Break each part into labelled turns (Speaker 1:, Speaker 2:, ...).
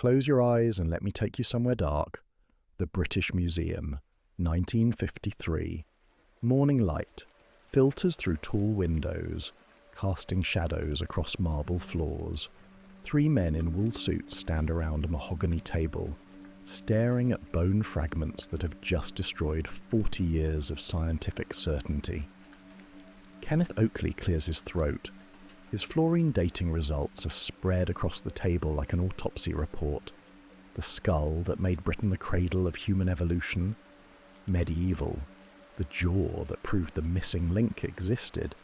Speaker 1: close your eyes and let me take you somewhere dark. The British Museum, 1953. Morning light filters through tall windows, casting shadows across marble floors. 3 men in wool suits stand around a mahogany table, staring at bone fragments that have just destroyed 40 years of scientific certainty. Kenneth Oakley clears his throat. His fluorine dating results are spread across the table like an autopsy report. The skull that made Britain the cradle of human evolution. Medieval. The jaw that proved the missing link existed.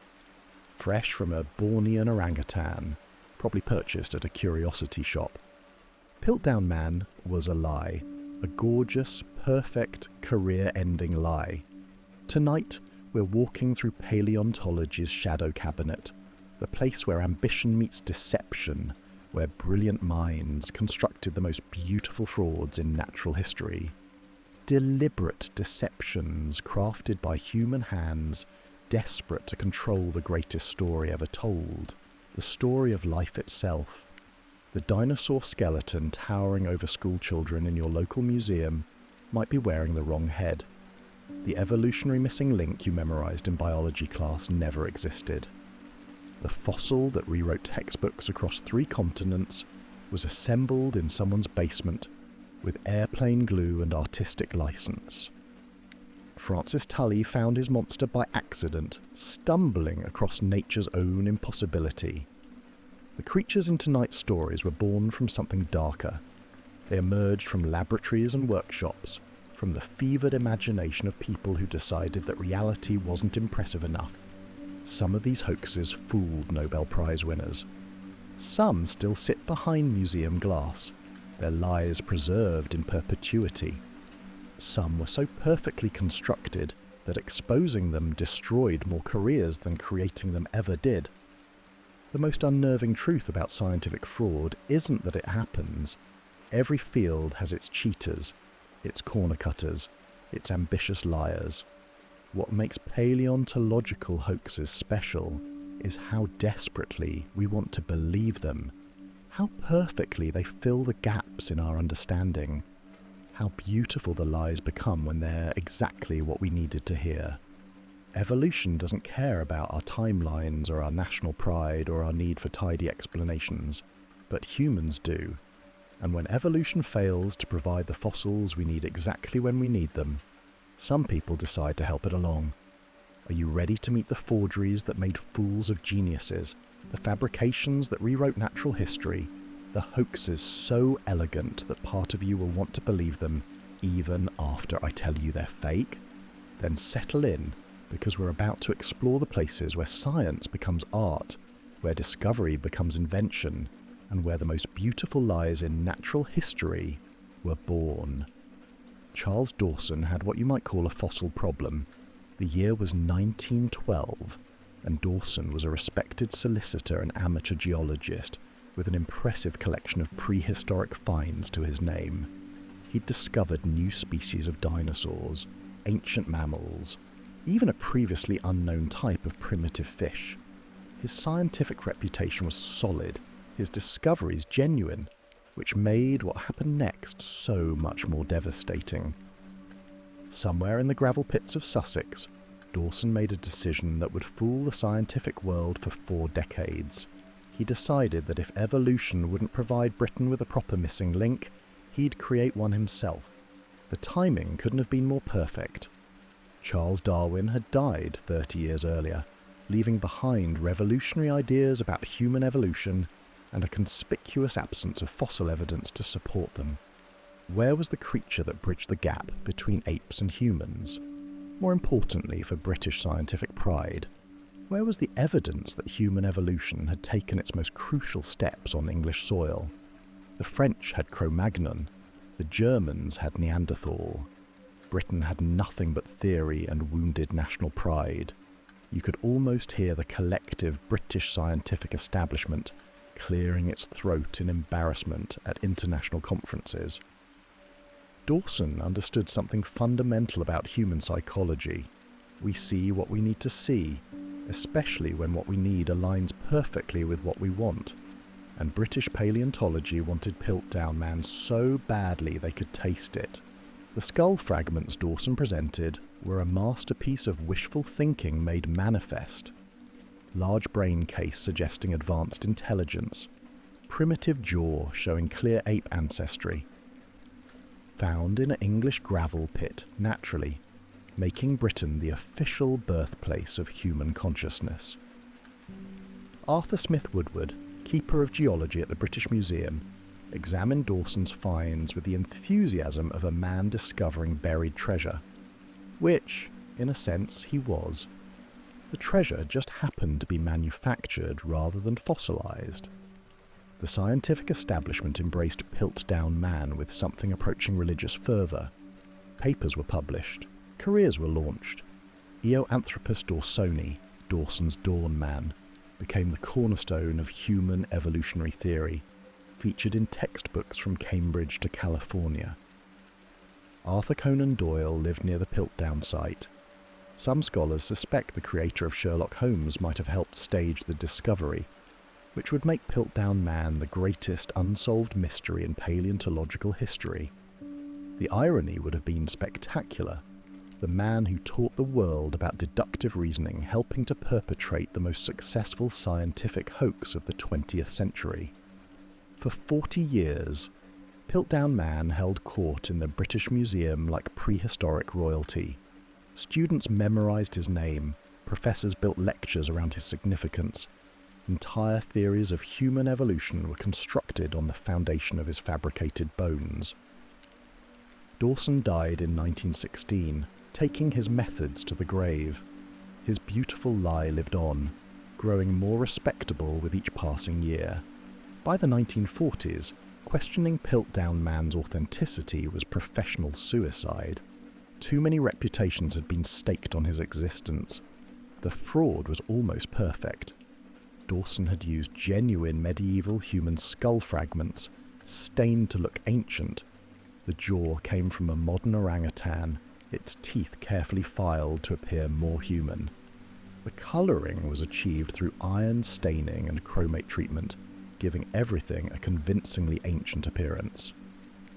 Speaker 1: Fresh from a Bornean orangutan, probably purchased at a curiosity shop. Piltdown Man was a lie. A gorgeous, perfect, career-ending lie. Tonight, we're walking through paleontology's shadow cabinet, the place where ambition meets deception, where brilliant minds constructed the most beautiful frauds in natural history. Deliberate deceptions crafted by human hands, desperate to control the greatest story ever told, the story of life itself. The dinosaur skeleton towering over schoolchildren in your local museum might be wearing the wrong head. The evolutionary missing link you memorized in biology class never existed. The fossil that rewrote textbooks across 3 continents was assembled in someone's basement with airplane glue and artistic license. Francis Tully found his monster by accident, stumbling across nature's own impossibility. The creatures in tonight's stories were born from something darker. They emerged from laboratories and workshops, from the fevered imagination of people who decided that reality wasn't impressive enough. Some of these hoaxes fooled Nobel Prize winners. Some still sit behind museum glass, their lies preserved in perpetuity. Some were so perfectly constructed that exposing them destroyed more careers than creating them ever did. The most unnerving truth about scientific fraud isn't that it happens. Every field has its cheaters, its corner cutters, its ambitious liars. What makes paleontological hoaxes special is how desperately we want to believe them, how perfectly they fill the gaps in our understanding, how beautiful the lies become when they're exactly what we needed to hear. Evolution doesn't care about our timelines or our national pride or our need for tidy explanations, but humans do. And when evolution fails to provide the fossils we need exactly when we need them, some people decide to help it along. Are you ready to meet the forgeries that made fools of geniuses, the fabrications that rewrote natural history, the hoaxes so elegant that part of you will want to believe them even after I tell you they're fake? Then settle in, because we're about to explore the places where science becomes art, where discovery becomes invention, and where the most beautiful lies in natural history were born. Charles Dawson had what you might call a fossil problem. The year was 1912, and Dawson was a respected solicitor and amateur geologist with an impressive collection of prehistoric finds to his name. He'd discovered new species of dinosaurs, ancient mammals, even a previously unknown type of primitive fish. His scientific reputation was solid, his discoveries genuine, which made what happened next so much more devastating. Somewhere in the gravel pits of Sussex, Dawson made a decision that would fool the scientific world for 4 decades. He decided that if evolution wouldn't provide Britain with a proper missing link, he'd create one himself. The timing couldn't have been more perfect. Charles Darwin had died 30 years earlier, leaving behind revolutionary ideas about human evolution and a conspicuous absence of fossil evidence to support them. Where was the creature that bridged the gap between apes and humans? More importantly for British scientific pride, where was the evidence that human evolution had taken its most crucial steps on English soil? The French had Cro-Magnon, the Germans had Neanderthal. Britain had nothing but theory and wounded national pride. You could almost hear the collective British scientific establishment clearing its throat in embarrassment at international conferences. Dawson understood something fundamental about human psychology. We see what we need to see, especially when what we need aligns perfectly with what we want. and British paleontology wanted Piltdown Man so badly they could taste it. The skull fragments Dawson presented were a masterpiece of wishful thinking made manifest. Large brain case suggesting advanced intelligence, primitive jaw showing clear ape ancestry. Found in an English gravel pit naturally, making Britain the official birthplace of human consciousness. Arthur Smith Woodward, Keeper of Geology at the British Museum, examined Dawson's finds with the enthusiasm of a man discovering buried treasure, which, in a sense, he was. The treasure just happened to be manufactured rather than fossilised. The scientific establishment embraced Piltdown Man with something approaching religious fervour. Papers were published, careers were launched. Eoanthropus dawsoni, Dawson's Dawn Man, became the cornerstone of human evolutionary theory, featured in textbooks from Cambridge to California. Arthur Conan Doyle lived near the Piltdown site. Some scholars suspect the creator of Sherlock Holmes might have helped stage the discovery, which would make Piltdown Man the greatest unsolved mystery in paleontological history. The irony would have been spectacular. The man who taught the world about deductive reasoning helping to perpetrate the most successful scientific hoax of the 20th century. For 40 years, Piltdown Man held court in the British Museum like prehistoric royalty. Students memorised his name, professors built lectures around his significance. Entire theories of human evolution were constructed on the foundation of his fabricated bones. Dawson died in 1916, taking his methods to the grave. His beautiful lie lived on, growing more respectable with each passing year. By the 1940s, questioning Piltdown Man's authenticity was professional suicide. Too many reputations had been staked on his existence. The fraud was almost perfect. Dawson had used genuine medieval human skull fragments, stained to look ancient. The jaw came from a modern orangutan, its teeth carefully filed to appear more human. The colouring was achieved through iron staining and chromate treatment, giving everything a convincingly ancient appearance.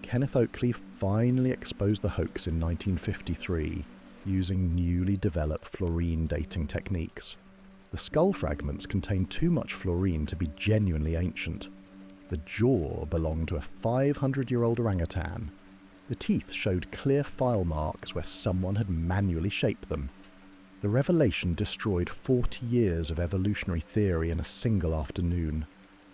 Speaker 1: Kenneth Oakley finally exposed the hoax in 1953, using newly developed fluorine dating techniques. The skull fragments contained too much fluorine to be genuinely ancient. The jaw belonged to a 500-year-old orangutan. The teeth showed clear file marks where someone had manually shaped them. The revelation destroyed 40 years of evolutionary theory in a single afternoon.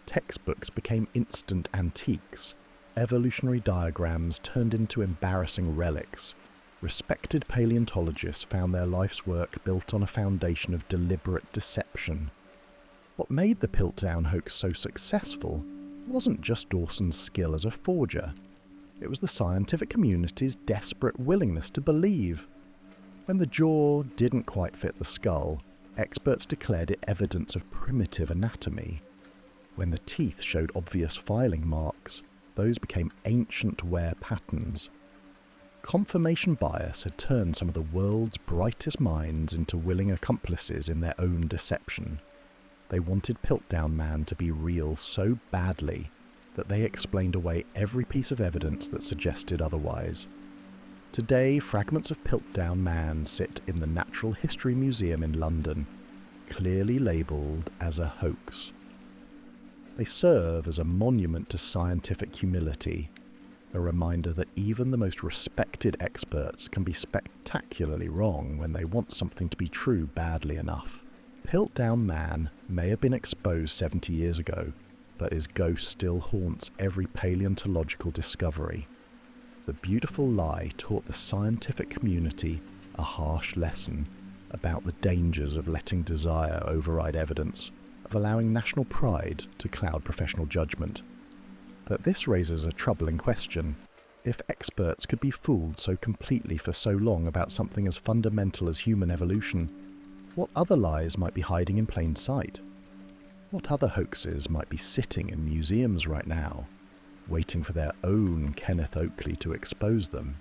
Speaker 1: Textbooks became instant antiques. Evolutionary diagrams turned into embarrassing relics. Respected paleontologists found their life's work built on a foundation of deliberate deception. What made the Piltdown hoax so successful wasn't just Dawson's skill as a forger. It was the scientific community's desperate willingness to believe. When the jaw didn't quite fit the skull, experts declared it evidence of primitive anatomy. When the teeth showed obvious filing marks, those became ancient wear patterns. Confirmation bias had turned some of the world's brightest minds into willing accomplices in their own deception. They wanted Piltdown Man to be real so badly that they explained away every piece of evidence that suggested otherwise. Today, fragments of Piltdown Man sit in the Natural History Museum in London, clearly labelled as a hoax. They serve as a monument to scientific humility, a reminder that even the most respected experts can be spectacularly wrong when they want something to be true badly enough. Piltdown Man may have been exposed 70 years ago, but his ghost still haunts every paleontological discovery. The beautiful lie taught the scientific community a harsh lesson about the dangers of letting desire override evidence, of allowing national pride to cloud professional judgment. But this raises a troubling question. If experts could be fooled so completely for so long about something as fundamental as human evolution, what other lies might be hiding in plain sight? What other hoaxes might be sitting in museums right now, waiting for their own Kenneth Oakley to expose them?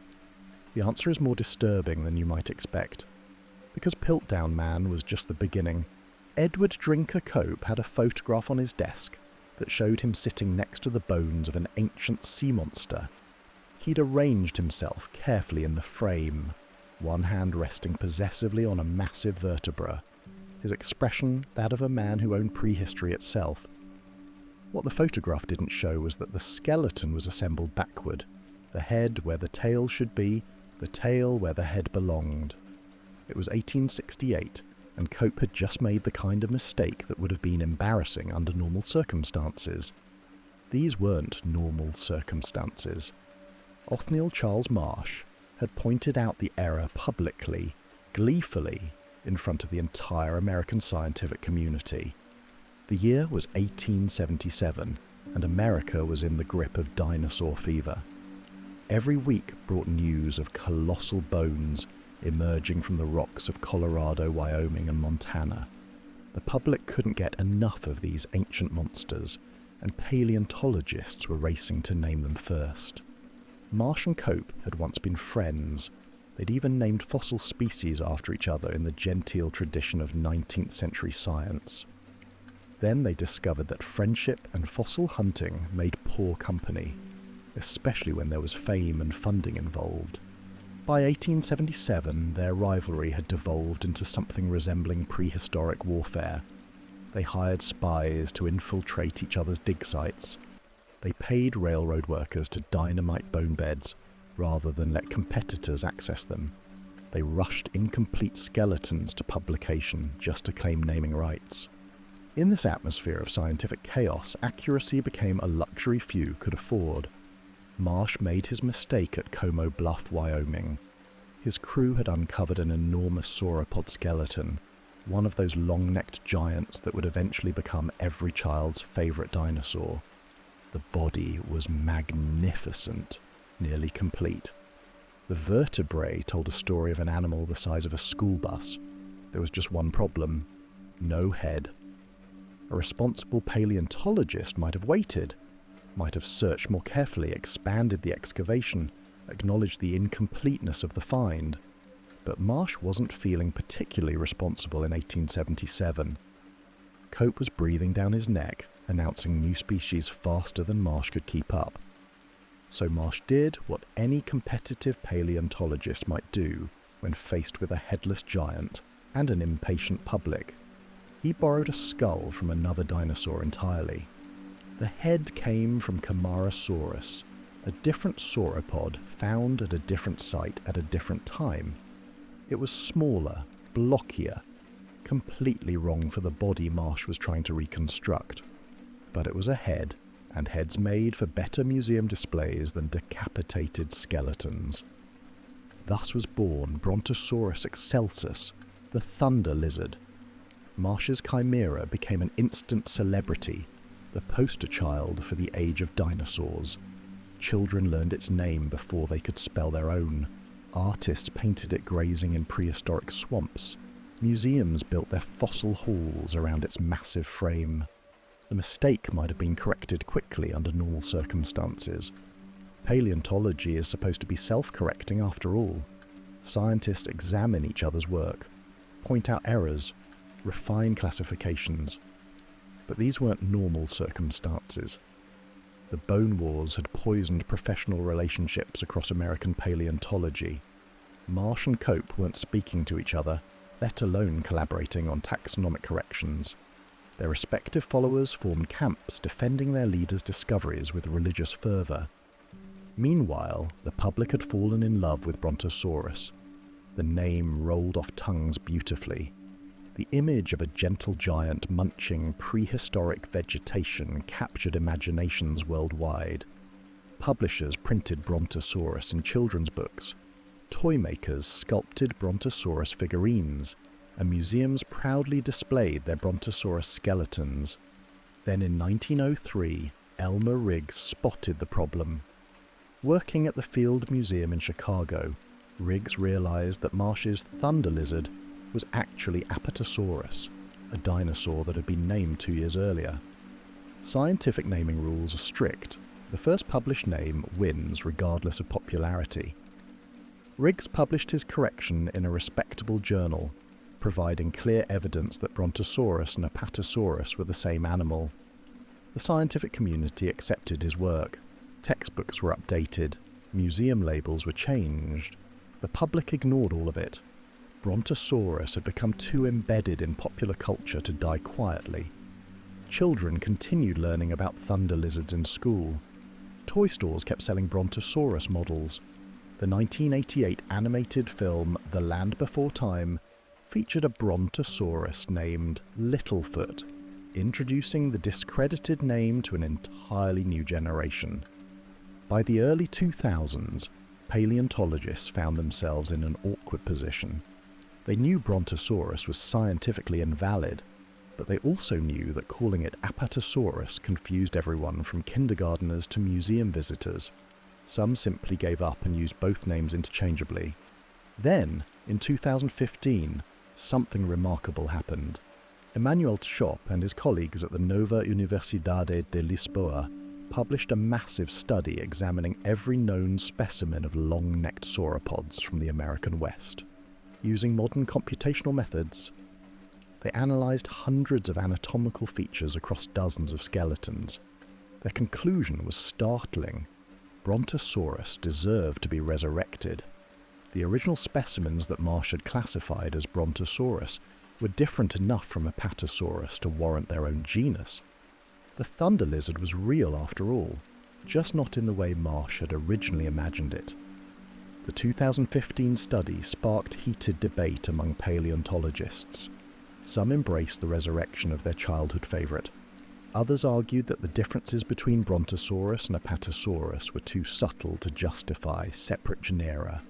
Speaker 1: The answer is more disturbing than you might expect. Because Piltdown Man was just the beginning, Edward Drinker Cope had a photograph on his desk, that showed him sitting next to the bones of an ancient sea monster. He'd arranged himself carefully in the frame, one hand resting possessively on a massive vertebra, his expression that of a man who owned prehistory itself. What the photograph didn't show was that the skeleton was assembled backward, the head where the tail should be, the tail where the head belonged. It was 1868, and Cope had just made the kind of mistake that would have been embarrassing under normal circumstances. These weren't normal circumstances. Othniel Charles Marsh had pointed out the error publicly, gleefully, in front of the entire American scientific community. The year was 1877, and America was in the grip of dinosaur fever. Every week brought news of colossal bones emerging from the rocks of Colorado, Wyoming, and Montana. The public couldn't get enough of these ancient monsters, and paleontologists were racing to name them first. Marsh and Cope had once been friends. They'd even named fossil species after each other in the genteel tradition of 19th century science. Then they discovered that friendship and fossil hunting made poor company, especially when there was fame and funding involved. By 1877, their rivalry had devolved into something resembling prehistoric warfare. They hired spies to infiltrate each other's dig sites. They paid railroad workers to dynamite bone beds, rather than let competitors access them. They rushed incomplete skeletons to publication just to claim naming rights. In this atmosphere of scientific chaos, accuracy became a luxury few could afford. Marsh made his mistake at Como Bluff, Wyoming. His crew had uncovered an enormous sauropod skeleton, one of those long-necked giants that would eventually become every child's favourite dinosaur. The body was magnificent, nearly complete. The vertebrae told a story of an animal the size of a school bus. There was just one problem: no head. A responsible paleontologist might have waited, might have searched more carefully, expanded the excavation, acknowledged the incompleteness of the find. But Marsh wasn't feeling particularly responsible in 1877. Cope was breathing down his neck, announcing new species faster than Marsh could keep up. So Marsh did what any competitive paleontologist might do when faced with a headless giant and an impatient public. He borrowed a skull from another dinosaur entirely. The head came from Camarasaurus, a different sauropod found at a different site at a different time. It was smaller, blockier, completely wrong for the body Marsh was trying to reconstruct. But it was a head, and heads made for better museum displays than decapitated skeletons. Thus was born Brontosaurus excelsus, the thunder lizard. Marsh's chimera became an instant celebrity, the poster child for the age of dinosaurs. Children learned its name before they could spell their own. Artists painted it grazing in prehistoric swamps. Museums built their fossil halls around its massive frame. The mistake might have been corrected quickly under normal circumstances. Paleontology is supposed to be self-correcting after all. Scientists examine each other's work, point out errors, refine classifications. But these weren't normal circumstances. The Bone Wars had poisoned professional relationships across American paleontology. Marsh and Cope weren't speaking to each other, let alone collaborating on taxonomic corrections. Their respective followers formed camps defending their leaders' discoveries with religious fervour. Meanwhile, the public had fallen in love with Brontosaurus. The name rolled off tongues beautifully. The image of a gentle giant munching prehistoric vegetation captured imaginations worldwide. Publishers printed Brontosaurus in children's books. Toy makers sculpted Brontosaurus figurines, and museums proudly displayed their Brontosaurus skeletons. Then in 1903, Elmer Riggs spotted the problem. Working at the Field Museum in Chicago, Riggs realized that Marsh's thunder lizard was actually Apatosaurus, a dinosaur that had been named 2 years earlier. Scientific naming rules are strict. The first published name wins regardless of popularity. Riggs published his correction in a respectable journal, providing clear evidence that Brontosaurus and Apatosaurus were the same animal. The scientific community accepted his work. Textbooks were updated, museum labels were changed. The public ignored all of it. Brontosaurus had become too embedded in popular culture to die quietly. Children continued learning about thunder lizards in school. Toy stores kept selling Brontosaurus models. The 1988 animated film The Land Before Time featured a Brontosaurus named Littlefoot, introducing the discredited name to an entirely new generation. By the early 2000s, paleontologists found themselves in an awkward position. They knew Brontosaurus was scientifically invalid, but they also knew that calling it Apatosaurus confused everyone from kindergarteners to museum visitors. Some simply gave up and used both names interchangeably. Then, in 2015, something remarkable happened. Emmanuel Tchop and his colleagues at the Nova Universidade de Lisboa published a massive study examining every known specimen of long-necked sauropods from the American West. Using modern computational methods, they analysed hundreds of anatomical features across dozens of skeletons. Their conclusion was startling. Brontosaurus deserved to be resurrected. The original specimens that Marsh had classified as Brontosaurus were different enough from Apatosaurus to warrant their own genus. The thunder lizard was real after all, just not in the way Marsh had originally imagined it. The 2015 study sparked heated debate among paleontologists. Some embraced the resurrection of their childhood favourite. Others argued that the differences between Brontosaurus and Apatosaurus were too subtle to justify separate genera.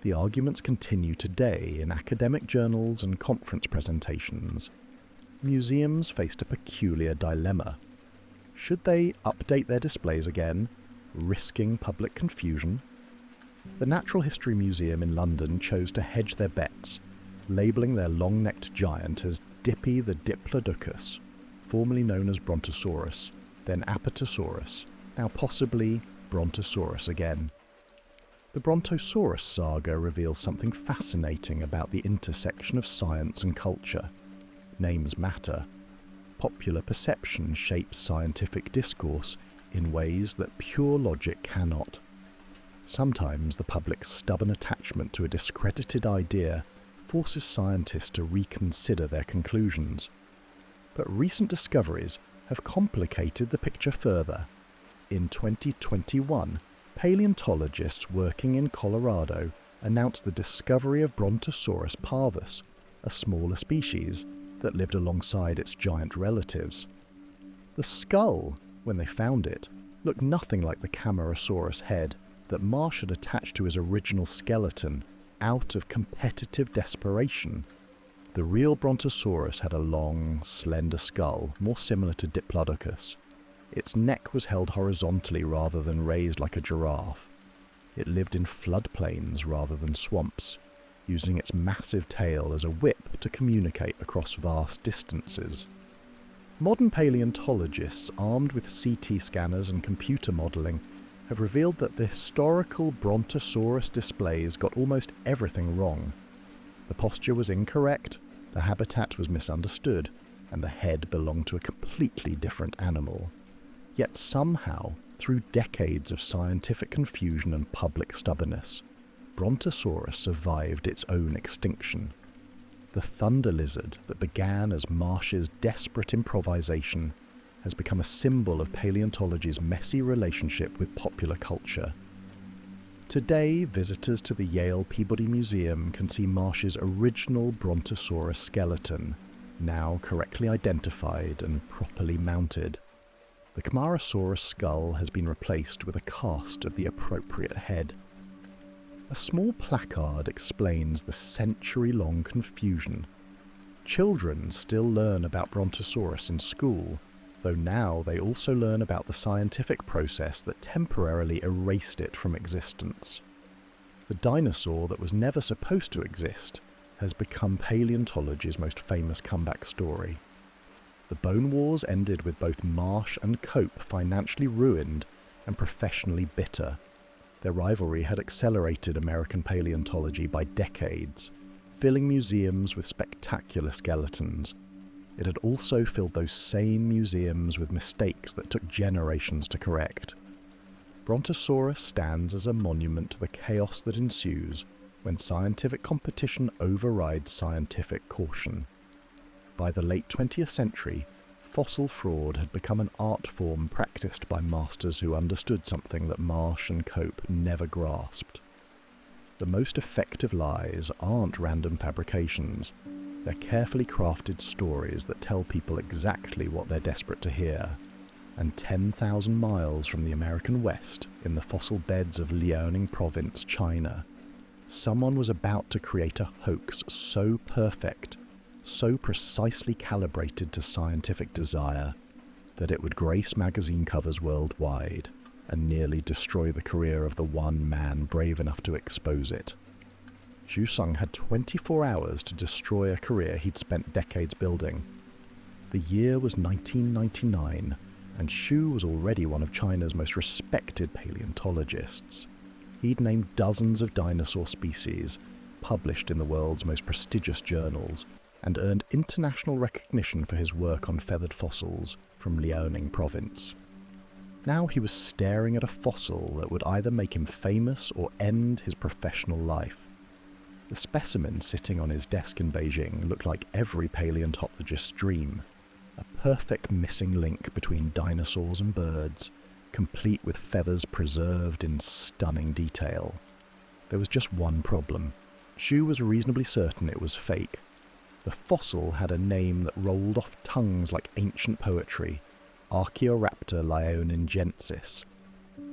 Speaker 1: The arguments continue today in academic journals and conference presentations. Museums faced a peculiar dilemma. Should they update their displays again, risking public confusion? The Natural History Museum in London chose to hedge their bets, labelling their long-necked giant as Dippy the Diplodocus, formerly known as Brontosaurus, then Apatosaurus, now possibly Brontosaurus again. The Brontosaurus saga reveals something fascinating about the intersection of science and culture. Names matter. Popular perception shapes scientific discourse in ways that pure logic cannot. Sometimes the public's stubborn attachment to a discredited idea forces scientists to reconsider their conclusions. But recent discoveries have complicated the picture further. In 2021, paleontologists working in Colorado announced the discovery of Brontosaurus parvus, a smaller species that lived alongside its giant relatives. The skull, when they found it, looked nothing like the Camarasaurus head that Marsh had attached to his original skeleton out of competitive desperation. The real Brontosaurus had a long, slender skull, more similar to Diplodocus. Its neck was held horizontally rather than raised like a giraffe. It lived in floodplains rather than swamps, using its massive tail as a whip to communicate across vast distances. Modern paleontologists, armed with CT scanners and computer modelling, have revealed that the historical Brontosaurus displays got almost everything wrong. The posture was incorrect, the habitat was misunderstood, and the head belonged to a completely different animal. Yet somehow, through decades of scientific confusion and public stubbornness, Brontosaurus survived its own extinction. The thunder lizard that began as Marsh's desperate improvisation has become a symbol of paleontology's messy relationship with popular culture. Today, visitors to the Yale Peabody Museum can see Marsh's original Brontosaurus skeleton, now correctly identified and properly mounted. The Camarasaurus skull has been replaced with a cast of the appropriate head. A small placard explains the century-long confusion. Children still learn about Brontosaurus in school, though now they also learn about the scientific process that temporarily erased it from existence. The dinosaur that was never supposed to exist has become paleontology's most famous comeback story. The Bone Wars ended with both Marsh and Cope financially ruined and professionally bitter. Their rivalry had accelerated American paleontology by decades, filling museums with spectacular skeletons. it had also filled those same museums with mistakes that took generations to correct. Brontosaurus stands as a monument to the chaos that ensues when scientific competition overrides scientific caution. By the late 20th century, fossil fraud had become an art form practiced by masters who understood something that Marsh and Cope never grasped. The most effective lies aren't random fabrications. They're carefully crafted stories that tell people exactly what they're desperate to hear. And 10,000 miles from the American West, in the fossil beds of Liaoning Province, China, someone was about to create a hoax so perfect, so precisely calibrated to scientific desire, that it would grace magazine covers worldwide and nearly destroy the career of the one man brave enough to expose it. Xu Sung had 24 hours to destroy a career he'd spent decades building. The year was 1999, and Xu was already one of China's most respected paleontologists. He'd named dozens of dinosaur species, published in the world's most prestigious journals, and earned international recognition for his work on feathered fossils from Liaoning Province. Now he was staring at a fossil that would either make him famous or end his professional life. The specimen sitting on his desk in Beijing looked like every paleontologist's dream. A perfect missing link between dinosaurs and birds, complete with feathers preserved in stunning detail. There was just one problem. Xu was reasonably certain it was fake. The fossil had a name that rolled off tongues like ancient poetry, Archaeoraptor lionengensis.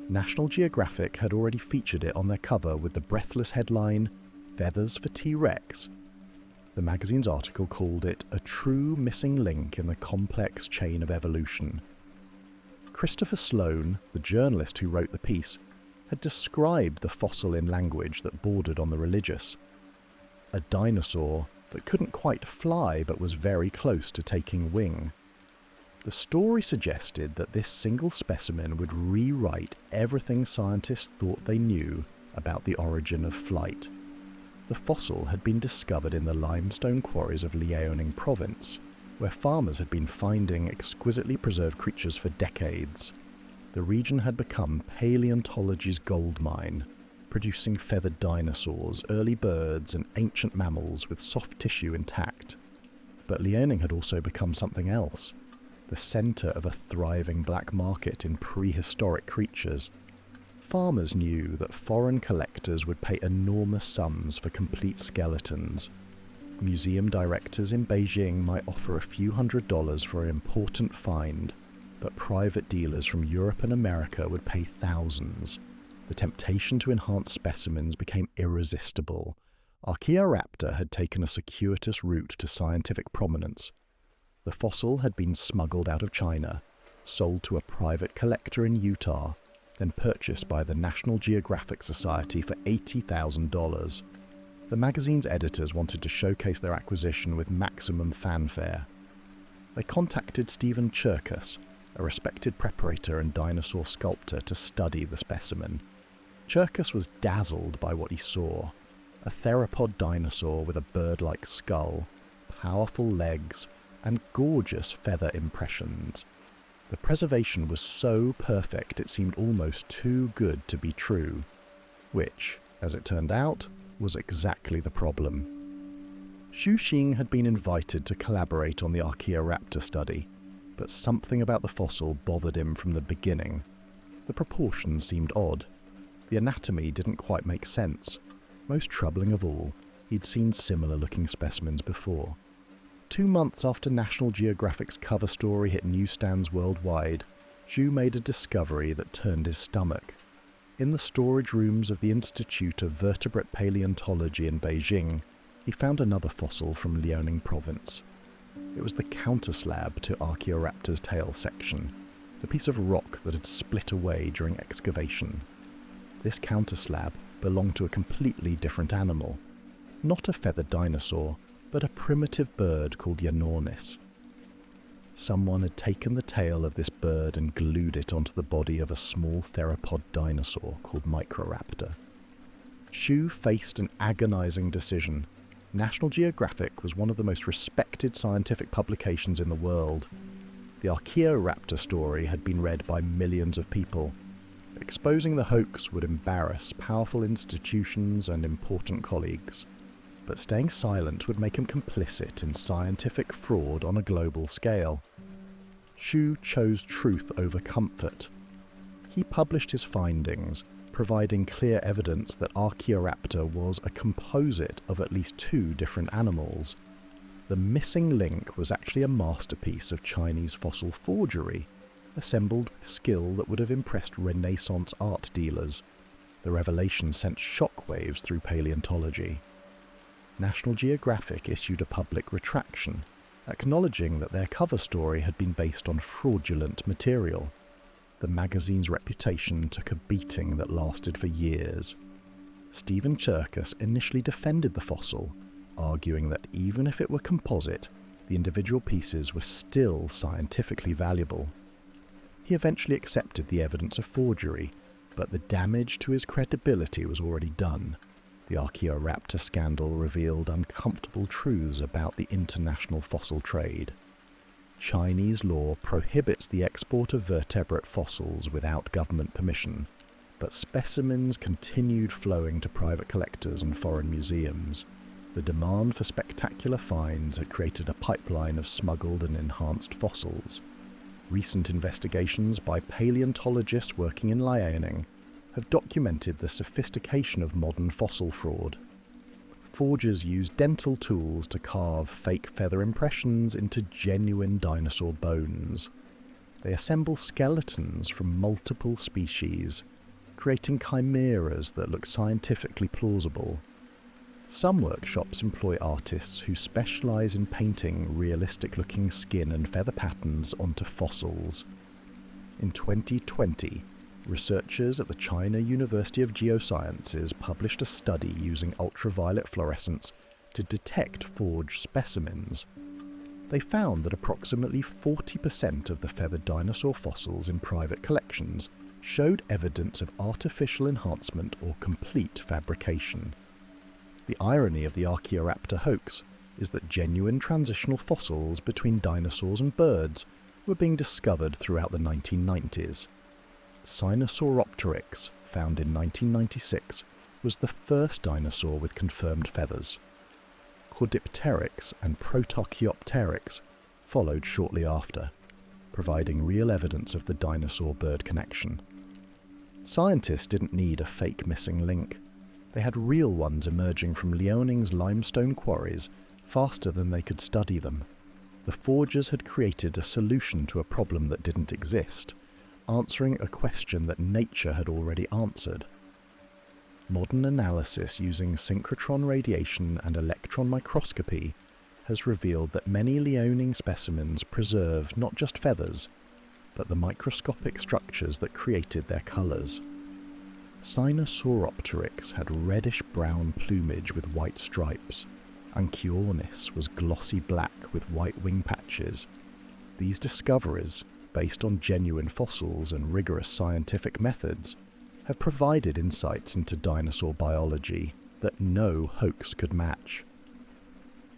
Speaker 1: National Geographic had already featured it on their cover with the breathless headline, "Feathers for T-Rex." The magazine's article called it a true missing link in the complex chain of evolution. Christopher Sloane, the journalist who wrote the piece, had described the fossil in language that bordered on the religious. A dinosaur that couldn't quite fly but was very close to taking wing. The story suggested that this single specimen would rewrite everything scientists thought they knew about the origin of flight. The fossil had been discovered in the limestone quarries of Liaoning Province, where farmers had been finding exquisitely preserved creatures for decades. The region had become paleontology's gold mine, producing feathered dinosaurs, early birds, and ancient mammals with soft tissue intact. But Liaoning had also become something else, the centre of a thriving black market in prehistoric creatures. Farmers knew that foreign collectors would pay enormous sums for complete skeletons. Museum directors in Beijing might offer a few $100s for an important find, but private dealers from Europe and America would pay thousands. The temptation to enhance specimens became irresistible. Archaeoraptor had taken a circuitous route to scientific prominence. The fossil had been smuggled out of China, sold to a private collector in Utah, then purchased by the National Geographic Society for $80,000. The magazine's editors wanted to showcase their acquisition with maximum fanfare. They contacted Stephen Cherkas, a respected preparator and dinosaur sculptor, to study the specimen. Cherkas was dazzled by what he saw. A theropod dinosaur with a bird-like skull, powerful legs, and gorgeous feather impressions. The preservation was so perfect it seemed almost too good to be true, which, as it turned out, was exactly the problem. Xu Xing had been invited to collaborate on the Archaeoraptor study, but something about the fossil bothered him from the beginning. The proportions seemed odd. The anatomy didn't quite make sense. Most troubling of all, he'd seen similar-looking specimens before. 2 months after National Geographic's cover story hit newsstands worldwide, Xu made a discovery that turned his stomach. In the storage rooms of the Institute of Vertebrate Paleontology in Beijing, he found another fossil from Liaoning Province. It was the counterslab to Archaeoraptor's tail section, the piece of rock that had split away during excavation. This counterslab belonged to a completely different animal. Not a feathered dinosaur, but a primitive bird called Yanornis. Someone had taken the tail of this bird and glued it onto the body of a small theropod dinosaur called Microraptor. Xu faced an agonizing decision. National Geographic was one of the most respected scientific publications in the world. The Archaeoraptor story had been read by millions of people. Exposing the hoax would embarrass powerful institutions and important colleagues. But staying silent would make him complicit in scientific fraud on a global scale. Xu chose truth over comfort. He published his findings, providing clear evidence that Archaeoraptor was a composite of at least 2 different animals. The missing link was actually a masterpiece of Chinese fossil forgery, assembled with skill that would have impressed Renaissance art dealers. The revelation sent shockwaves through paleontology. National Geographic issued a public retraction, acknowledging that their cover story had been based on fraudulent material. The magazine's reputation took a beating that lasted for years. Stephen Cherkas initially defended the fossil, arguing that even if it were composite, the individual pieces were still scientifically valuable. He eventually accepted the evidence of forgery, but the damage to his credibility was already done. The Archaeoraptor scandal revealed uncomfortable truths about the international fossil trade. Chinese law prohibits the export of vertebrate fossils without government permission, but specimens continued flowing to private collectors and foreign museums. The demand for spectacular finds had created a pipeline of smuggled and enhanced fossils. Recent investigations by paleontologists working in Liaoning have documented the sophistication of modern fossil fraud. Forgers use dental tools to carve fake feather impressions into genuine dinosaur bones. They assemble skeletons from multiple species, creating chimeras that look scientifically plausible. Some workshops employ artists who specialize in painting realistic-looking skin and feather patterns onto fossils. In 2020, researchers at the China University of Geosciences published a study using ultraviolet fluorescence to detect forged specimens. They found that approximately 40% of the feathered dinosaur fossils in private collections showed evidence of artificial enhancement or complete fabrication. The irony of the Archaeoraptor hoax is that genuine transitional fossils between dinosaurs and birds were being discovered throughout the 1990s. Sinosauropteryx, found in 1996, was the first dinosaur with confirmed feathers. Caudipteryx and Protochyopteryx followed shortly after, providing real evidence of the dinosaur-bird connection. Scientists didn't need a fake missing link. They had real ones emerging from Liaoning's limestone quarries faster than they could study them. The forgers had created a solution to a problem that didn't exist, answering a question that nature had already answered. Modern analysis using synchrotron radiation and electron microscopy has revealed that many Liaoning specimens preserve not just feathers, but the microscopic structures that created their colours. Sinosauropteryx had reddish-brown plumage with white stripes. Anchiornis was glossy black with white wing patches. These discoveries, based on genuine fossils and rigorous scientific methods, have provided insights into dinosaur biology that no hoax could match.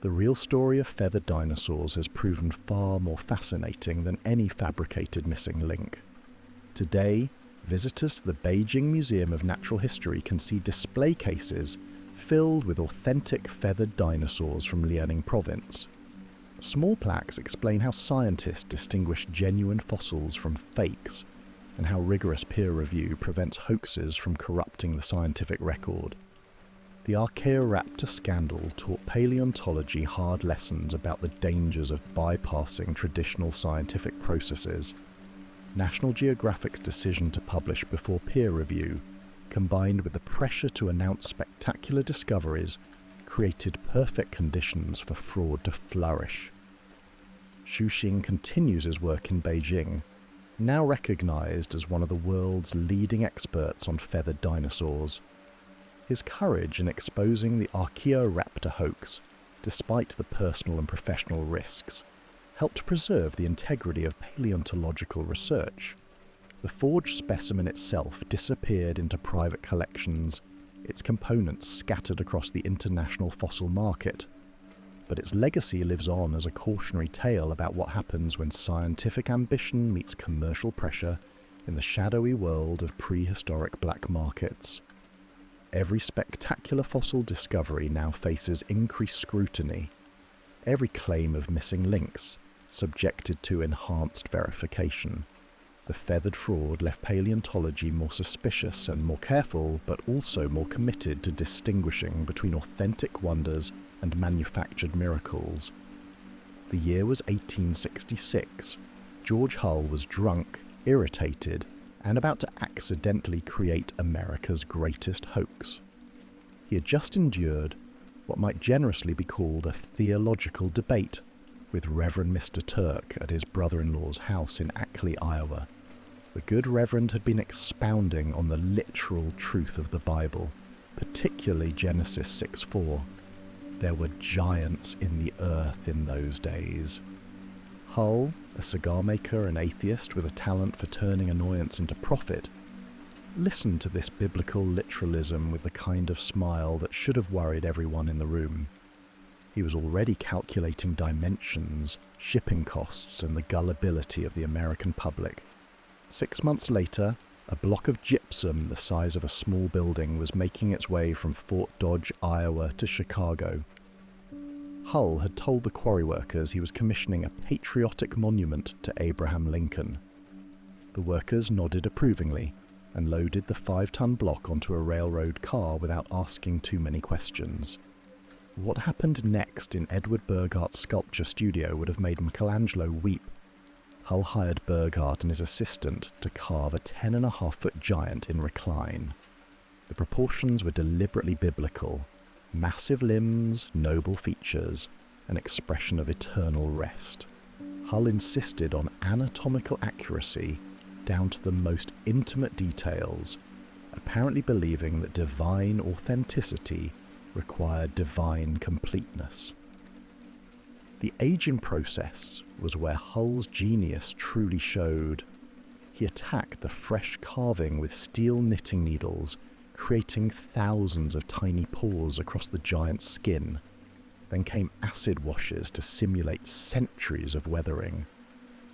Speaker 1: The real story of feathered dinosaurs has proven far more fascinating than any fabricated missing link. Today, visitors to the Beijing Museum of Natural History can see display cases filled with authentic feathered dinosaurs from Liaoning province. Small plaques explain how scientists distinguish genuine fossils from fakes, and how rigorous peer review prevents hoaxes from corrupting the scientific record. The Archaeoraptor scandal taught paleontology hard lessons about the dangers of bypassing traditional scientific processes. National Geographic's decision to publish before peer review, combined with the pressure to announce spectacular discoveries, created perfect conditions for fraud to flourish. Xu Xing continues his work in Beijing, now recognized as one of the world's leading experts on feathered dinosaurs. His courage in exposing the Archaeoraptor hoax, despite the personal and professional risks, helped preserve the integrity of paleontological research. The forged specimen itself disappeared into private collections, its components scattered across the international fossil market. But its legacy lives on as a cautionary tale about what happens when scientific ambition meets commercial pressure in the shadowy world of prehistoric black markets. Every spectacular fossil discovery now faces increased scrutiny. Every claim of missing links subjected to enhanced verification. The feathered fraud left paleontology more suspicious and more careful, but also more committed to distinguishing between authentic wonders and manufactured miracles. The year was 1866. George Hull was drunk, irritated, and about to accidentally create America's greatest hoax. He had just endured what might generously be called a theological debate with Reverend Mr. Turk at his brother-in-law's house in Ackley, Iowa. The good Reverend had been expounding on the literal truth of the Bible, particularly Genesis 6:4. There were giants in the earth in those days. Hull, a cigar maker and atheist with a talent for turning annoyance into profit, listened to this biblical literalism with the kind of smile that should have worried everyone in the room. He was already calculating dimensions, shipping costs, and the gullibility of the American public. 6 months later, a block of gypsum the size of a small building was making its way from Fort Dodge, Iowa to Chicago. Hull had told the quarry workers he was commissioning a patriotic monument to Abraham Lincoln. The workers nodded approvingly and loaded the 5-ton block onto a railroad car without asking too many questions. What happened next in Edward Burghart's sculpture studio would have made Michelangelo weep. Hull hired Burghart and his assistant to carve a 10.5-foot giant in recline. The proportions were deliberately biblical. Massive limbs, noble features, an expression of eternal rest. Hull insisted on anatomical accuracy down to the most intimate details, apparently believing that divine authenticity required divine completeness. The aging process was where Hull's genius truly showed. He attacked the fresh carving with steel knitting needles, creating thousands of tiny pores across the giant's skin. Then came acid washes to simulate centuries of weathering.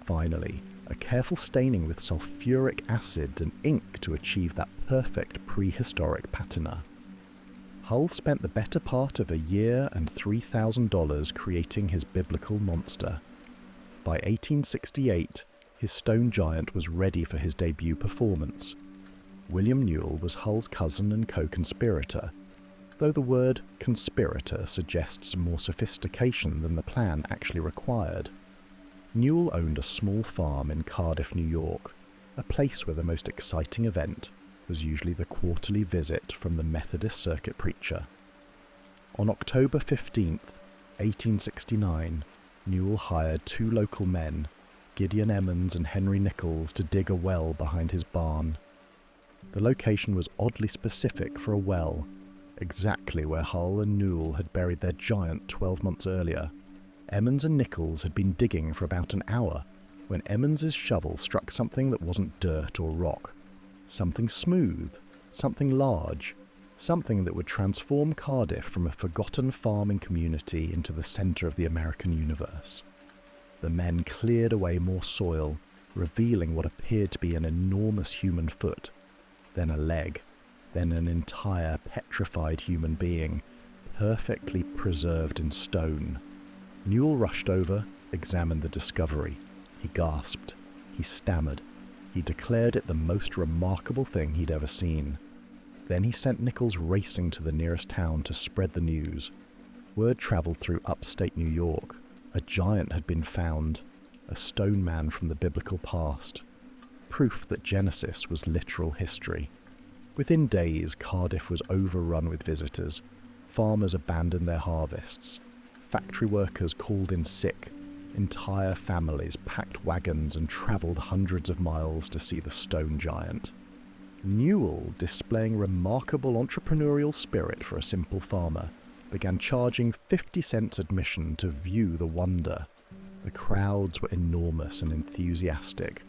Speaker 1: Finally, a careful staining with sulfuric acid and ink to achieve that perfect prehistoric patina. Hull spent the better part of a year and $3,000 creating his biblical monster. By 1868, his stone giant was ready for his debut performance. William Newell was Hull's cousin and co-conspirator, though the word conspirator suggests more sophistication than the plan actually required. Newell owned a small farm in Cardiff, New York, a place where the most exciting event was usually the quarterly visit from the Methodist circuit preacher. On October 15th, 1869, Newell hired 2 local men, Gideon Emmons and Henry Nichols, to dig a well behind his barn. The location was oddly specific for a well, exactly where Hull and Newell had buried their giant 12 months earlier. Emmons and Nichols had been digging for about an hour when Emmons's shovel struck something that wasn't dirt or rock. Something smooth, something large, something that would transform Cardiff from a forgotten farming community into the centre of the American universe. The men cleared away more soil, revealing what appeared to be an enormous human foot, then a leg, then an entire petrified human being, perfectly preserved in stone. Newell rushed over, examined the discovery. He gasped. He stammered. He declared it the most remarkable thing he'd ever seen. Then he sent Nichols racing to the nearest town to spread the news. Word travelled through upstate New York. A giant had been found, a stone man from the biblical past. Proof that Genesis was literal history. Within days, Cardiff was overrun with visitors. Farmers abandoned their harvests. Factory workers called in sick. Entire families packed wagons and travelled hundreds of miles to see the stone giant. Newell, displaying remarkable entrepreneurial spirit for a simple farmer, began charging 50 cents admission to view the wonder. The crowds were enormous and enthusiastic.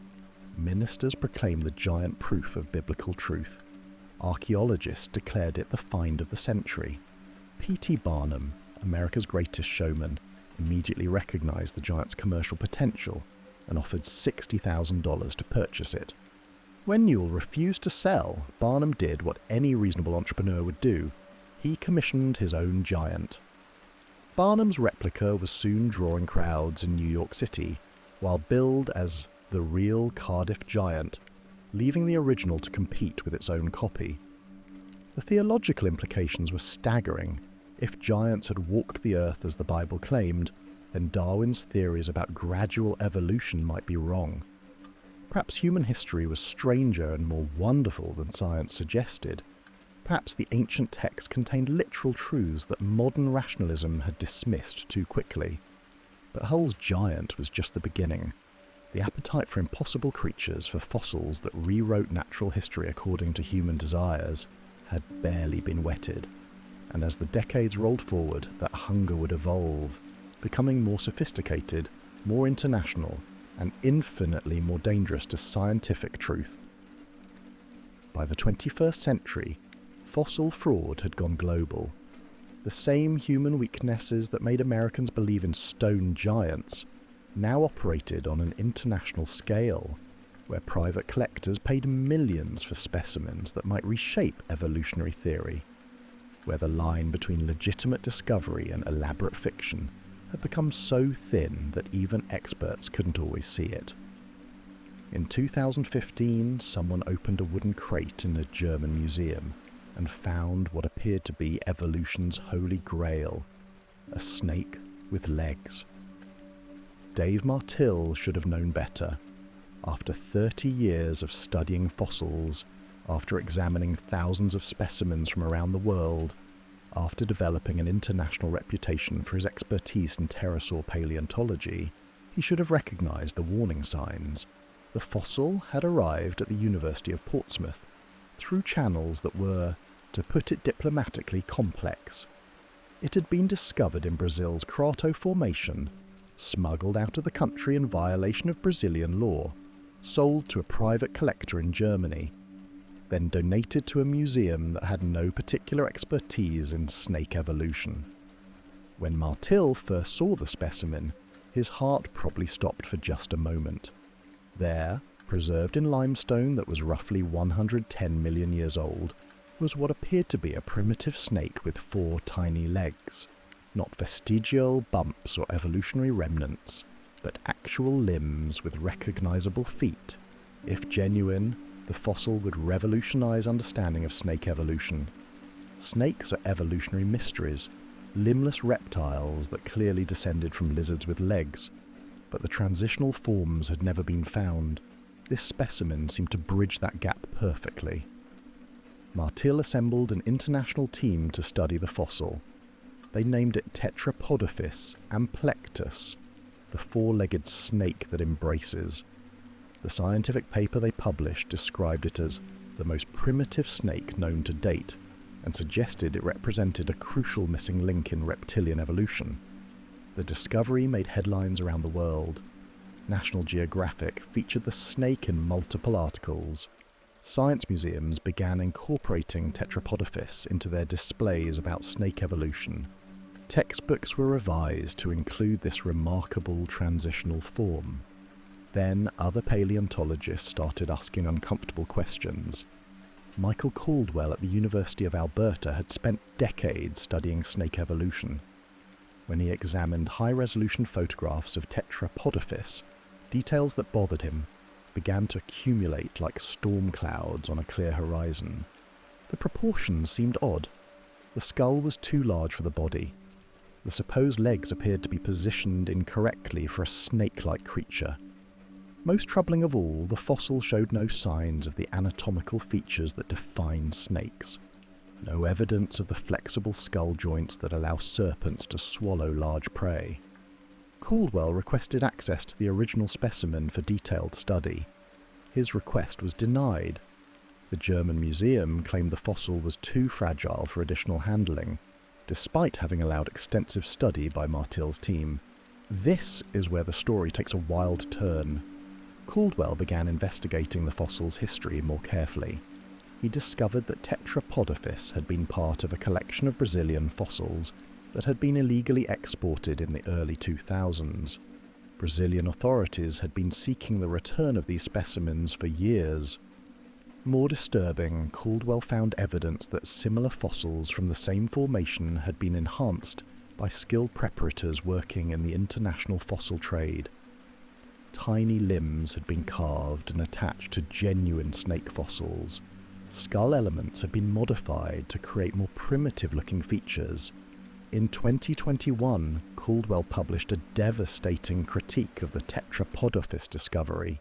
Speaker 1: Ministers proclaimed the giant proof of biblical truth. Archaeologists declared it the find of the century. P.T. Barnum, America's Greatest Showman, immediately recognized the giant's commercial potential and offered $60,000 to purchase it. When Newell refused to sell, Barnum did what any reasonable entrepreneur would do. He commissioned his own giant. Barnum's replica was soon drawing crowds in New York City, while billed as the real Cardiff giant, leaving the original to compete with its own copy. The theological implications were staggering. If giants had walked the earth as the Bible claimed, then Darwin's theories about gradual evolution might be wrong. Perhaps human history was stranger and more wonderful than science suggested. Perhaps the ancient text contained literal truths that modern rationalism had dismissed too quickly. But Hull's giant was just the beginning. The appetite for impossible creatures, for fossils that rewrote natural history according to human desires, had barely been whetted. And as the decades rolled forward, that hunger would evolve, becoming more sophisticated, more international, and infinitely more dangerous to scientific truth. By the 21st century, fossil fraud had gone global. The same human weaknesses that made Americans believe in stone giants now operated on an international scale, where private collectors paid millions for specimens that might reshape evolutionary theory, where the line between legitimate discovery and elaborate fiction had become so thin that even experts couldn't always see it. In 2015, someone opened a wooden crate in a German museum and found what appeared to be evolution's holy grail, a snake with legs. Dave Martill should have known better. After 30 years of studying fossils, after examining thousands of specimens from around the world, after developing an international reputation for his expertise in pterosaur paleontology, he should have recognized the warning signs. The fossil had arrived at the University of Portsmouth through channels that were, to put it diplomatically, complex. It had been discovered in Brazil's Crato Formation, smuggled out of the country in violation of Brazilian law, sold to a private collector in Germany, then donated to a museum that had no particular expertise in snake evolution. When Martill first saw the specimen, his heart probably stopped for just a moment. There, preserved in limestone that was roughly 110 million years old, was what appeared to be a primitive snake with 4 tiny legs. Not vestigial bumps or evolutionary remnants, but actual limbs with recognizable feet. If genuine, the fossil would revolutionize understanding of snake evolution. Snakes are evolutionary mysteries, limbless reptiles that clearly descended from lizards with legs, but the transitional forms had never been found. This specimen seemed to bridge that gap perfectly. Martill assembled an international team to study the fossil. They named it Tetrapodophyes amplectus, the 4-legged snake that embraces. The scientific paper they published described it as the most primitive snake known to date, and suggested it represented a crucial missing link in reptilian evolution. The discovery made headlines around the world. National Geographic featured the snake in multiple articles. Science museums began incorporating Tetrapodophyes into their displays about snake evolution. Textbooks were revised to include this remarkable transitional form. Then other paleontologists started asking uncomfortable questions. Michael Caldwell at the University of Alberta had spent decades studying snake evolution. When he examined high-resolution photographs of Tetrapodophyes, details that bothered him began to accumulate like storm clouds on a clear horizon. The proportions seemed odd. The skull was too large for the body. The supposed legs appeared to be positioned incorrectly for a snake-like creature. Most troubling of all, the fossil showed no signs of the anatomical features that define snakes. No evidence of the flexible skull joints that allow serpents to swallow large prey. Caldwell requested access to the original specimen for detailed study. His request was denied. The German museum claimed the fossil was too fragile for additional handling, despite having allowed extensive study by Martill's team. This is where the story takes a wild turn. Caldwell began investigating the fossil's history more carefully. he discovered that Tetrapodophyst had been part of a collection of Brazilian fossils that had been illegally exported in the early 2000s. Brazilian authorities had been seeking the return of these specimens for years. More disturbing, Caldwell found evidence that similar fossils from the same formation had been enhanced by skilled preparators working in the international fossil trade. Tiny limbs had been carved and attached to genuine snake fossils. Skull elements had been modified to create more primitive-looking features. In 2021, Caldwell published a devastating critique of the Tetrapodophyst discovery.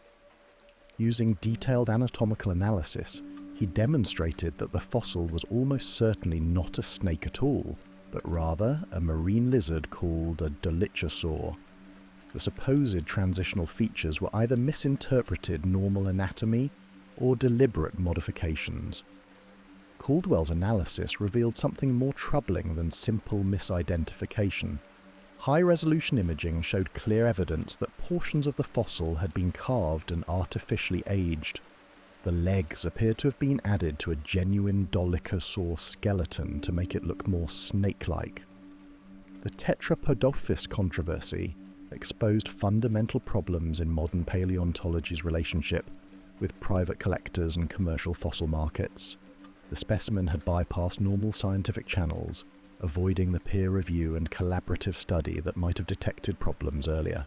Speaker 1: Using detailed anatomical analysis, he demonstrated that the fossil was almost certainly not a snake at all, but rather a marine lizard called a dolichosaur. The supposed transitional features were either misinterpreted normal anatomy or deliberate modifications. Caldwell's analysis revealed something more troubling than simple misidentification. High-resolution imaging showed clear evidence that portions of the fossil had been carved and artificially aged. The legs appeared to have been added to a genuine dolichosaur skeleton to make it look more snake-like. The Tetrapodophyst controversy exposed fundamental problems in modern paleontology's relationship with private collectors and commercial fossil markets. The specimen had bypassed normal scientific channels, avoiding the peer review and collaborative study that might have detected problems earlier.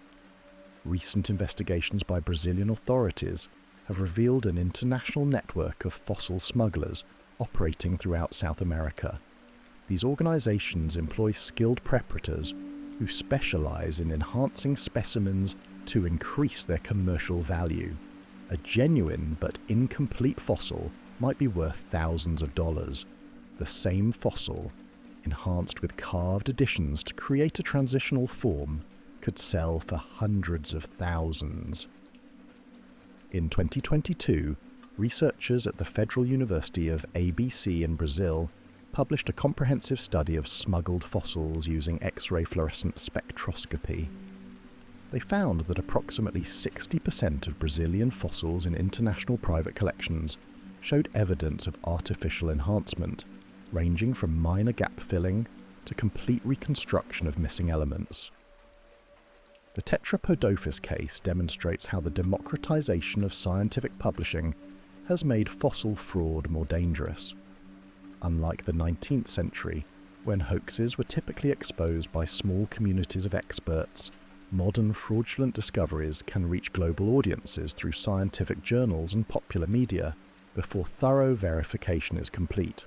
Speaker 1: Recent investigations by Brazilian authorities have revealed an international network of fossil smugglers operating throughout South America. These organizations employ skilled preparators who specialize in enhancing specimens to increase their commercial value. A genuine but incomplete fossil might be worth thousands of dollars. The same fossil, enhanced with carved additions to create a transitional form, could sell for hundreds of thousands. In 2022, researchers at the Federal University of ABC in Brazil published a comprehensive study of smuggled fossils using X-ray fluorescent spectroscopy. They found that approximately 60% of Brazilian fossils in international private collections showed evidence of artificial enhancement, ranging from minor gap filling to complete reconstruction of missing elements. The Tetrapodophyst case demonstrates how the democratization of scientific publishing has made fossil fraud more dangerous. Unlike the 19th century, when hoaxes were typically exposed by small communities of experts, modern fraudulent discoveries can reach global audiences through scientific journals and popular media before thorough verification is complete.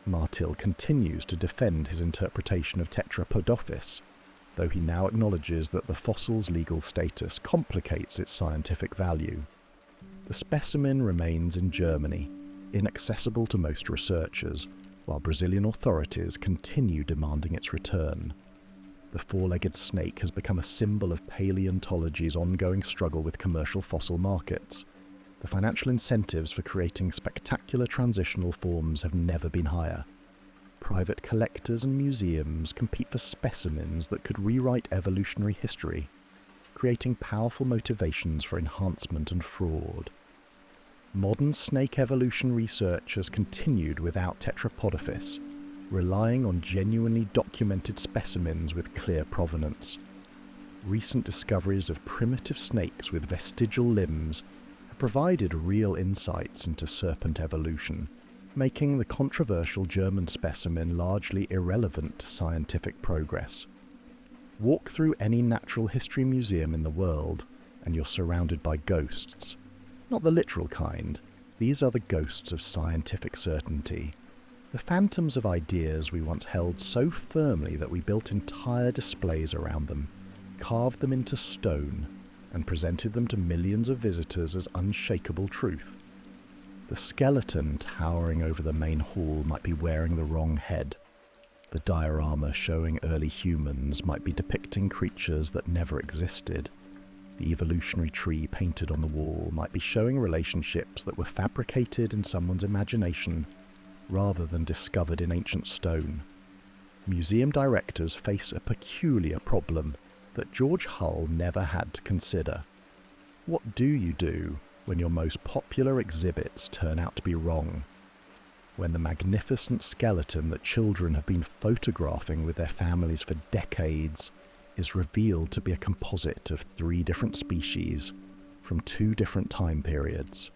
Speaker 1: Martil continues to defend his interpretation of Tetrapodophyst, though he now acknowledges that the fossil's legal status complicates its scientific value. The specimen remains in Germany, inaccessible to most researchers, while Brazilian authorities continue demanding its return. The four-legged snake has become a symbol of paleontology's ongoing struggle with commercial fossil markets. The financial incentives for creating spectacular transitional forms have never been higher. Private collectors and museums compete for specimens that could rewrite evolutionary history, creating powerful motivations for enhancement and fraud. Modern snake evolution research has continued without Tetrapodophyst, relying on genuinely documented specimens with clear provenance. Recent discoveries of primitive snakes with vestigial limbs have provided real insights into serpent evolution, making the controversial German specimen largely irrelevant to scientific progress. Walk through any natural history museum in the world, and you're surrounded by ghosts. Not the literal kind. These are the ghosts of scientific certainty. The phantoms of ideas we once held so firmly that we built entire displays around them, carved them into stone, and presented them to millions of visitors as unshakable truth. The skeleton towering over the main hall might be wearing the wrong head. The diorama showing early humans might be depicting creatures that never existed. The evolutionary tree painted on the wall might be showing relationships that were fabricated in someone's imagination rather than discovered in ancient stone. Museum directors face a peculiar problem that George Hull never had to consider. What do you do when your most popular exhibits turn out to be wrong? when the magnificent skeleton that children have been photographing with their families for decades is revealed to be a composite of 3 different species from 2 different time periods.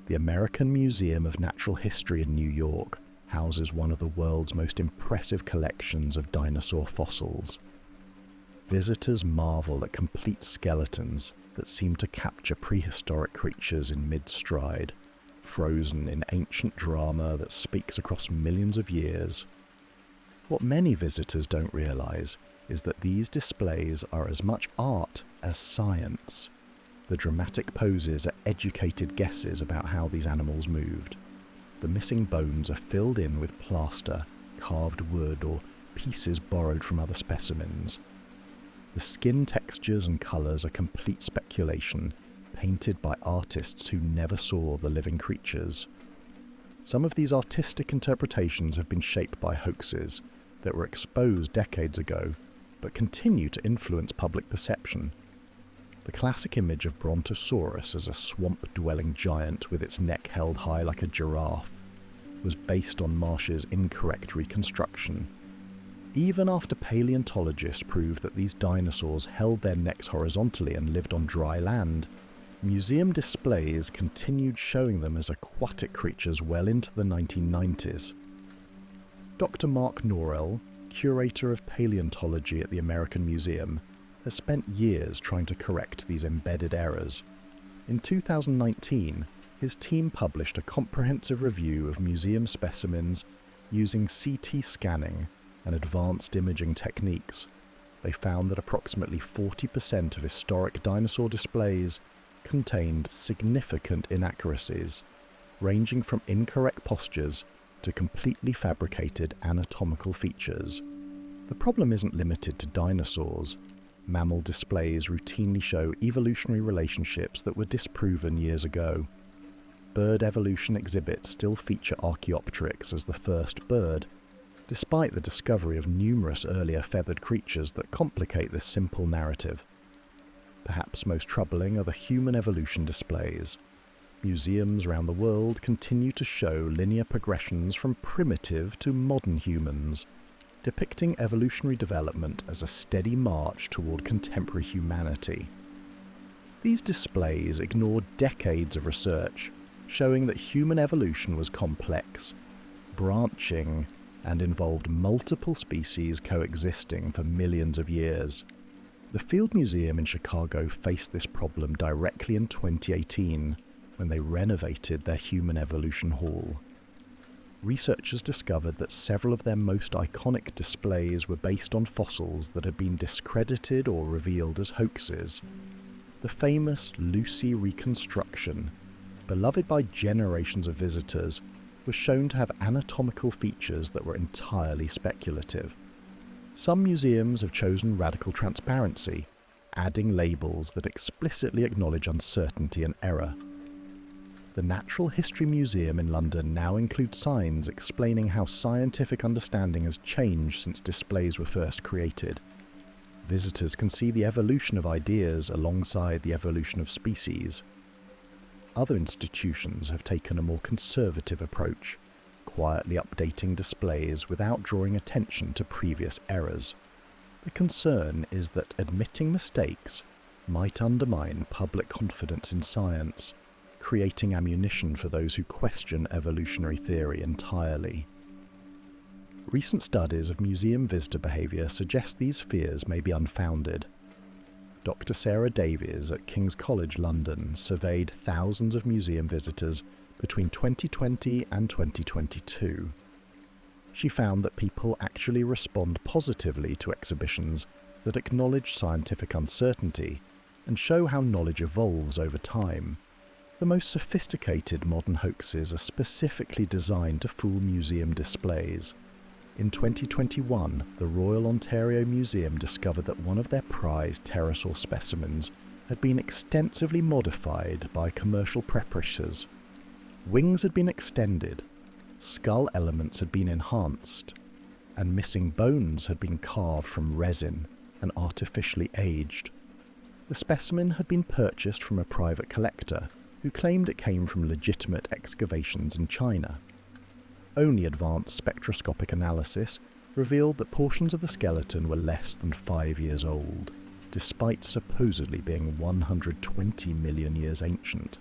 Speaker 1: The American Museum of Natural History in New York houses one of the world's most impressive collections of dinosaur fossils. Visitors marvel at complete skeletons that seem to capture prehistoric creatures in mid-stride, frozen in ancient drama that speaks across millions of years. What many visitors don't realize is that these displays are as much art as science. The dramatic poses are educated guesses about how these animals moved. The missing bones are filled in with plaster, carved wood, or pieces borrowed from other specimens. The skin textures and colours are complete speculation, painted by artists who never saw the living creatures. Some of these artistic interpretations have been shaped by hoaxes that were exposed decades ago, but continue to influence public perception. The classic image of Brontosaurus as a swamp-dwelling giant with its neck held high like a giraffe was based on Marsh's incorrect reconstruction. Even after paleontologists proved that these dinosaurs held their necks horizontally and lived on dry land, museum displays continued showing them as aquatic creatures well into the 1990s. Dr. Mark Norrell, curator of paleontology at the American Museum, has spent years trying to correct these embedded errors. In 2019, his team published a comprehensive review of museum specimens using CT scanning and advanced imaging techniques. They found that approximately 40% of historic dinosaur displays contained significant inaccuracies, ranging from incorrect postures to completely fabricated anatomical features. The problem isn't limited to dinosaurs. Mammal displays routinely show evolutionary relationships that were disproven years ago. Bird evolution exhibits still feature Archaeopteryx as the first bird, despite the discovery of numerous earlier feathered creatures that complicate this simple narrative. Perhaps most troubling are the human evolution displays. Museums around the world continue to show linear progressions from primitive to modern humans, depicting evolutionary development as a steady march toward contemporary humanity. These displays ignore decades of research, showing that human evolution was complex, branching, and involved multiple species coexisting for millions of years. The Field Museum in Chicago faced this problem directly in 2018 when they renovated their Human Evolution Hall. Researchers discovered that several of their most iconic displays were based on fossils that had been discredited or revealed as hoaxes. The famous Lucy reconstruction, beloved by generations of visitors, was shown to have anatomical features that were entirely speculative. Some museums have chosen radical transparency, adding labels that explicitly acknowledge uncertainty and error. The Natural History Museum in London now includes signs explaining how scientific understanding has changed since displays were first created. Visitors can see the evolution of ideas alongside the evolution of species. Other institutions have taken a more conservative approach, quietly updating displays without drawing attention to previous errors. The concern is that admitting mistakes might undermine public confidence in science, creating ammunition for those who question evolutionary theory entirely. Recent studies of museum visitor behaviour suggest these fears may be unfounded. Dr. Sarah Davies at King's College London surveyed thousands of museum visitors between 2020 and 2022. She found that people actually respond positively to exhibitions that acknowledge scientific uncertainty and show how knowledge evolves over time. The most sophisticated modern hoaxes are specifically designed to fool museum displays. In 2021, the Royal Ontario Museum discovered that one of their prized pterosaur specimens had been extensively modified by commercial preparators. Wings had been extended, skull elements had been enhanced, and missing bones had been carved from resin and artificially aged. The specimen had been purchased from a private collector who claimed it came from legitimate excavations in China. only advanced spectroscopic analysis revealed that portions of the skeleton were less than 5 years old, despite supposedly being 120 million years ancient.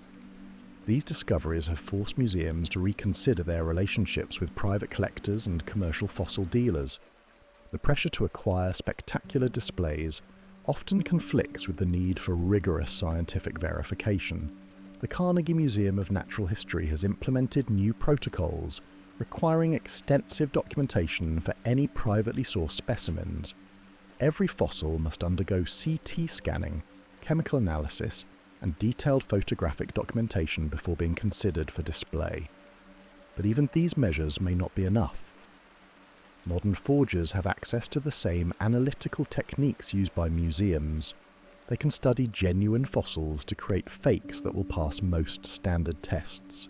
Speaker 1: These discoveries have forced museums to reconsider their relationships with private collectors and commercial fossil dealers. The pressure to acquire spectacular displays often conflicts with the need for rigorous scientific verification. The Carnegie Museum of Natural History has implemented new protocols requiring extensive documentation for any privately sourced specimens. Every fossil must undergo CT scanning, chemical analysis, and detailed photographic documentation before being considered for display. But even these measures may not be enough. Modern forgers have access to the same analytical techniques used by museums. They can study genuine fossils to create fakes that will pass most standard tests.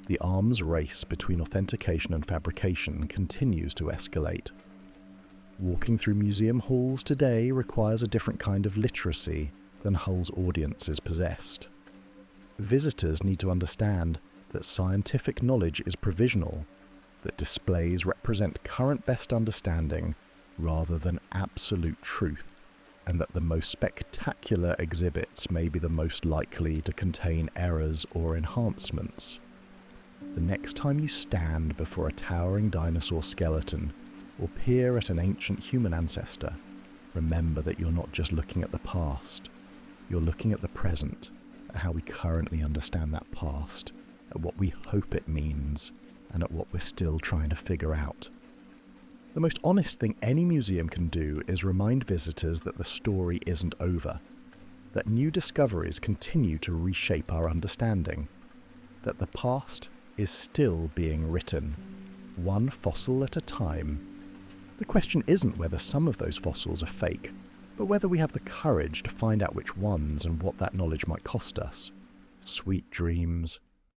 Speaker 1: The arms race between authentication and fabrication continues to escalate. Walking through museum halls today requires a different kind of literacy than Hull's audiences possessed. Visitors need to understand that scientific knowledge is provisional, that displays represent current best understanding rather than absolute truth, and that the most spectacular exhibits may be the most likely to contain errors or enhancements. The next time you stand before a towering dinosaur skeleton or peer at an ancient human ancestor, remember that you're not just looking at the past. You're looking at the present, at how we currently understand that past, at what we hope it means, and at what we're still trying to figure out. The most honest thing any museum can do is remind visitors that the story isn't over, that new discoveries continue to reshape our understanding, that the past is still being written, one fossil at a time. The question isn't whether some of those fossils are fake, but whether we have the courage to find out which ones and what that knowledge might cost us. Sweet dreams.